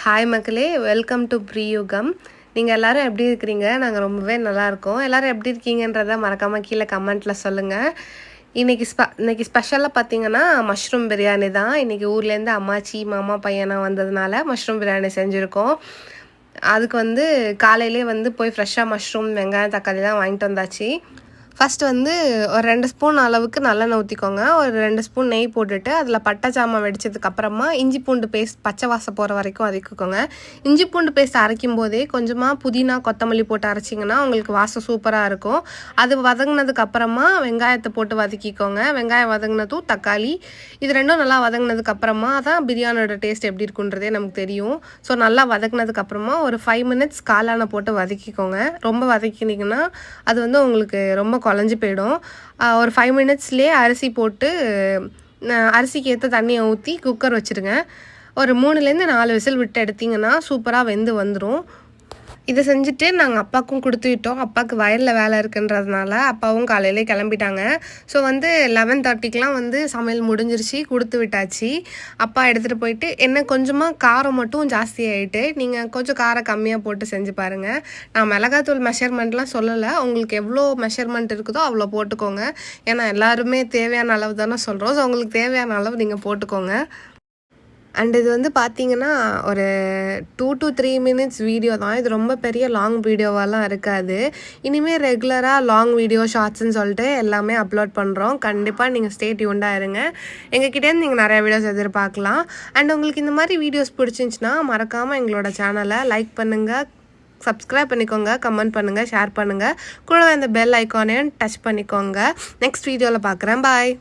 Hi மக்களே, welcome to பிரியுகம். நீங்கள் எல்லோரும் எப்படி இருக்கிறீங்க? நாங்கள் ரொம்பவே நல்லாயிருக்கோம். எல்லோரும் எப்படி இருக்கீங்கன்றதை மறக்காமல் கீழே கமெண்ட்டில் சொல்லுங்கள். இன்றைக்கி ஸ்பெஷலாக பார்த்தீங்கன்னா மஷ்ரூம் பிரியாணி தான். இன்றைக்கி ஊர்லேருந்து அம்மாச்சி மாமா பையனாக வந்ததுனால மஷ்ரூம் பிரியாணி செஞ்சுருக்கோம். அதுக்கு காலையிலே போய் ஃப்ரெஷ்ஷாக மஷ்ரூம் வெங்காயம் தக்காளிலாம் வாங்கிட்டு வந்தாச்சு. ஃபஸ்ட்டு ஒரு 2 ஸ்பூன் அளவுக்கு நல்லெண்ணெய் ஊற்றிக்கோங்க. ஒரு 2 ஸ்பூன் நெய் போட்டுட்டு அதில் பட்டை சாமான் வெடிச்சதுக்கப்புறமா இஞ்சி பூண்டு பேஸ்ட் பச்சை வாசம் போகிற வரைக்கும் வதக்கிக்கோங்க. இஞ்சி பூண்டு பேஸ்ட் அரைக்கும் போதே கொஞ்சமாக புதினா கொத்தமல்லி போட்டு அரைச்சிங்கன்னா உங்களுக்கு வாசம் சூப்பராக இருக்கும். அது வதங்கினதுக்கப்புறமா வெங்காயத்தை போட்டு வதக்கிக்கோங்க. வெங்காயம் வதங்கினதும் தக்காளி இது ரெண்டும் நல்லா வதங்கினதுக்கப்புறமா தான் பிரியாணியோட டேஸ்ட் எப்படி இருக்குன்றதே நமக்கு தெரியும். ஸோ நல்லா வதங்கினதுக்கப்புறமா ஒரு 5 மினிட்ஸ் காளானை போட்டு வதக்கிக்கோங்க. ரொம்ப வதக்கினீங்கன்னா அது உங்களுக்கு ரொம்ப குழஞ்சி போயிடும். ஒரு 5 மினிட்ஸ்லேயே அரிசி போட்டு அரிசிக்கு ஏற்ற தண்ணியை ஊற்றி குக்கர் வச்சுருங்க. ஒரு 3லேருந்து 4 விசில் விட்டு எடுத்திங்கன்னா சூப்பராக வெந்து வந்துடும். இதை செஞ்சுட்டு நாங்கள் அப்பாவுக்கும் கொடுத்து விட்டோம். அப்பாவுக்கு வயலில் வேலை இருக்குன்றதுனால அப்பாவும் காலையிலே கிளம்பிட்டாங்க. ஸோ 11:30க்கெலாம் சமையல் முடிஞ்சிருச்சு, கொடுத்து விட்டாச்சு. அப்பா எடுத்துகிட்டு போயிட்டு என்ன கொஞ்சமாக காரம் மட்டும் ஜாஸ்தி ஆகிட்டு, நீங்கள் கொஞ்சம் காரம் கம்மியாக போட்டு செஞ்சு பாருங்கள். நான் மிளகாத்தூள் மெஷர்மெண்ட்லாம் சொல்லலை. உங்களுக்கு எவ்வளோ மெஷர்மெண்ட் இருக்குதோ அவ்வளோ போட்டுக்கோங்க. ஏன்னா எல்லாருமே தேவையான அளவு தானே சொல்கிறோம். ஸோ உங்களுக்கு தேவையான அளவு நீங்கள் போட்டுக்கோங்க. அண்ட் இது பார்த்தீங்கன்னா ஒரு 2 to 3 மினிட்ஸ் வீடியோ தான். இது ரொம்ப பெரிய லாங் வீடியோவெல்லாம் இருக்காது. இனிமேல் ரெகுலராக லாங் வீடியோ ஷார்ட்ஸ்ன்னு சொல்லிட்டு எல்லாமே அப்லோட் பண்ணுறோம். கண்டிப்பாக நீங்கள் ஸ்டே டியூன்டாக இருங்க. எங்ககிட்டேருந்து நீங்கள் நிறையா வீடியோஸ் எதிர்பார்க்கலாம். அண்ட் உங்களுக்கு இந்த மாதிரி வீடியோஸ் பிடிச்சிருந்துச்சின்னா மறக்காமல் எங்களோட சேனலை லைக் பண்ணுங்கள், சப்ஸ்கிரைப் பண்ணிக்கோங்க, கமெண்ட் பண்ணுங்கள், ஷேர் பண்ணுங்கள். கூட இந்த பெல் ஐக்கானையும் டச் பண்ணிக்கோங்க. நெக்ஸ்ட் வீடியோவில் பார்க்குறேன். பாய்.